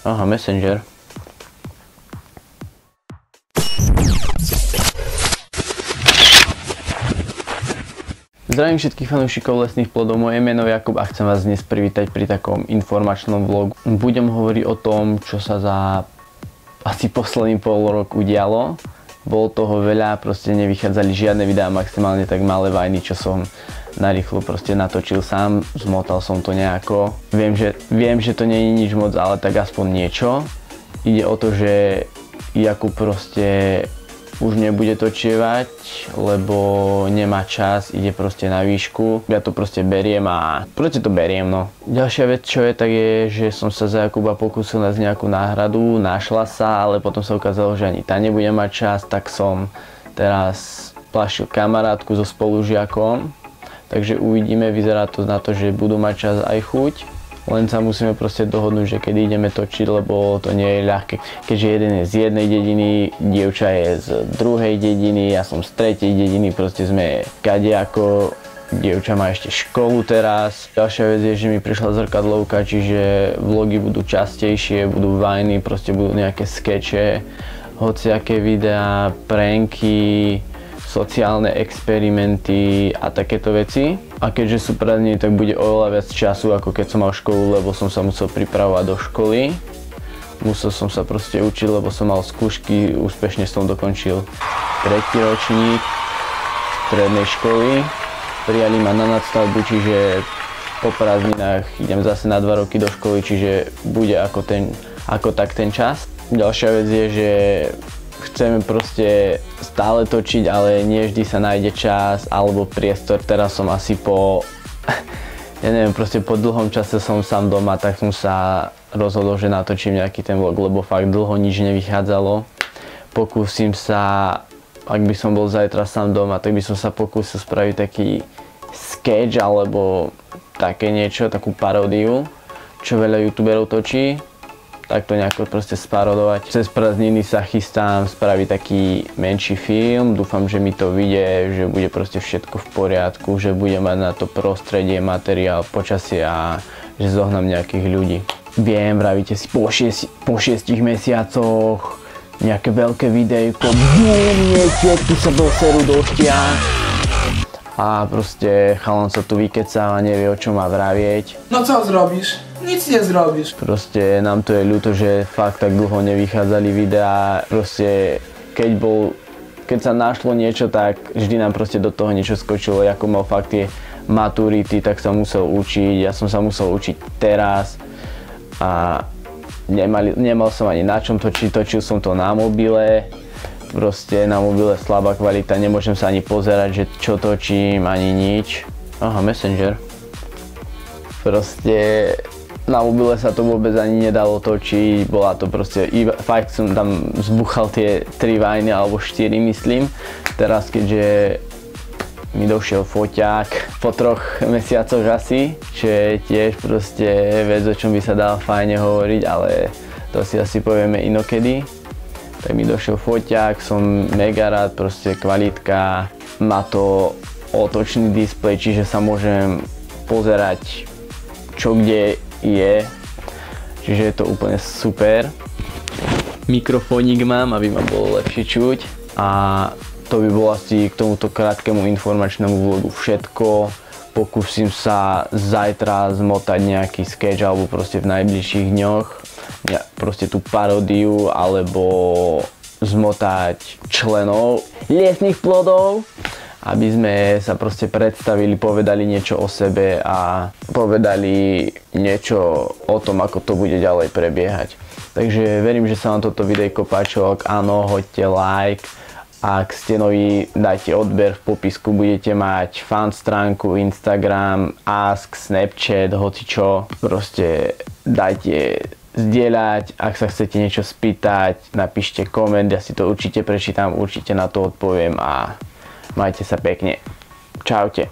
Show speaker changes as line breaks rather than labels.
Aha, Messenger. Zdravím všetkých fanúšikov lesných plodov, moje meno je Jakub a chcem vás dnes privítať pri takom informačnom vlogu. Budem hovoriť o tom, čo sa za asi posledný pol rok udialo. Bolo toho veľa, proste nevychádzali žiadne videá, maximálne tak malé vajny, čo som narýchlo proste natočil sám, zmotal som to nejako. Viem, že to nie je nič moc, ale tak aspoň niečo. Ide o to, že Jakub proste už nebude točievať, lebo nemá čas, ide proste na výšku. Ja to proste beriem a proste to beriem, no. Ďalšia vec, čo je, tak je, že som sa za Jakuba pokúsil nájsť nejakú náhradu, našla sa, ale potom sa ukázalo, že ani tá nebude mať čas, tak som teraz plašil kamarátku so spolužiakom. Takže uvidíme, vyzerá to na to, že budú mať čas aj chuť. Len sa musíme proste dohodnúť, že kedy ideme točiť, lebo to nie je ľahké. Keďže jeden je z jednej dediny, dievča je z druhej dediny, ja som z tretej dediny, proste sme kadejako. Dievča má ešte školu teraz. Ďalšia vec je, že mi prišla zrkadlovka, čiže vlogy budú častejšie, budú vajny, proste budú nejaké skeče, hociaké videá, pranky, sociálne experimenty a takéto veci. A keďže sú prázdniny, tak bude oveľa viac času, ako keď som mal školu, lebo som sa musel pripravovať do školy. Musel som sa proste učiť, lebo som mal skúšky, úspešne som dokončil 3. ročník strednej školy. Prijali ma na nadstavbu, čiže po prázdninách idem zase na 2 roky do školy, čiže bude ako tak ten čas. Ďalšia vec je, že chceme proste stále točiť, ale nie vždy sa nájde čas alebo priestor. Teraz som asi ja neviem, proste po dlhom čase som sám doma, tak som sa rozhodol, že natočím nejaký ten vlog, lebo fakt dlho nič nevychádzalo. Pokúsim sa, ak by som bol zajtra sám doma, tak by som sa pokúsil spraviť taký sketch alebo také niečo, takú paródiu, čo veľa youtuberov točí. Tak to nejako proste sparodovať. Cez prázdniny sa chystám spraviť taký menší film, dúfam, že mi to vyjde, že bude proste všetko v poriadku, že budem mať na to prostredie, materiál, počasie a že zohnám nejakých ľudí. Viem, vravíte si po 6 mesiacoch nejaké veľké videjko, tu sa do seru doštia a proste chalan sa tu vykecá a nevie, o čom má vravieť.
No co zrobiš? Nic nezrobíš.
Proste nám to je ľúto, že fakt tak dlho nevychádzali videá. Proste keď sa našlo niečo, tak vždy nám proste do toho niečo skočilo. Ako mal fakt tie maturity, tak sa musel učiť. Ja som sa musel učiť teraz a nemal som ani na čom točiť. Točil som to na mobile. Proste na mobile slabá kvalita, nemôžem sa ani pozerať, že čo točím, ani nič. Aha, Messenger. Proste na mobile sa to vôbec ani nedalo točiť, bola to proste, fakt som tam zbuchal tie 3 vajny alebo 4 myslím. Teraz keďže mi došiel foťák po 3 mesiacoch asi, čo je tiež proste vec, o čom by sa dalo fajne hovoriť, ale to si asi povieme inokedy. Tak mi došiel foťák, som mega rád, proste kvalitka, má to otočný displej, čiže sa môžem pozerať čo kde je, čiže je to úplne super. Mikrofónik mám, aby ma bolo lepšie čuť a to by bolo asi k tomuto krátkemu informačnému vlogu všetko. Pokúsim sa zajtra zmotať nejaký sketch alebo proste v najbližších dňoch proste tú paródiu alebo zmotať členov lesných plodov, aby sme sa proste predstavili, povedali niečo o sebe a povedali niečo o tom, ako to bude ďalej prebiehať. Takže verím, že sa vám toto videjko páčilo. Ak áno, hoďte like. Ak ste noví, dajte odber, v popisku budete mať fan stránku, Instagram, Ask, Snapchat, hocičo. Proste dajte zdieľať, ak sa chcete niečo spýtať, napíšte koment, ja si to určite prečítam, určite na to odpoviem a majte sa pekne. Čaute.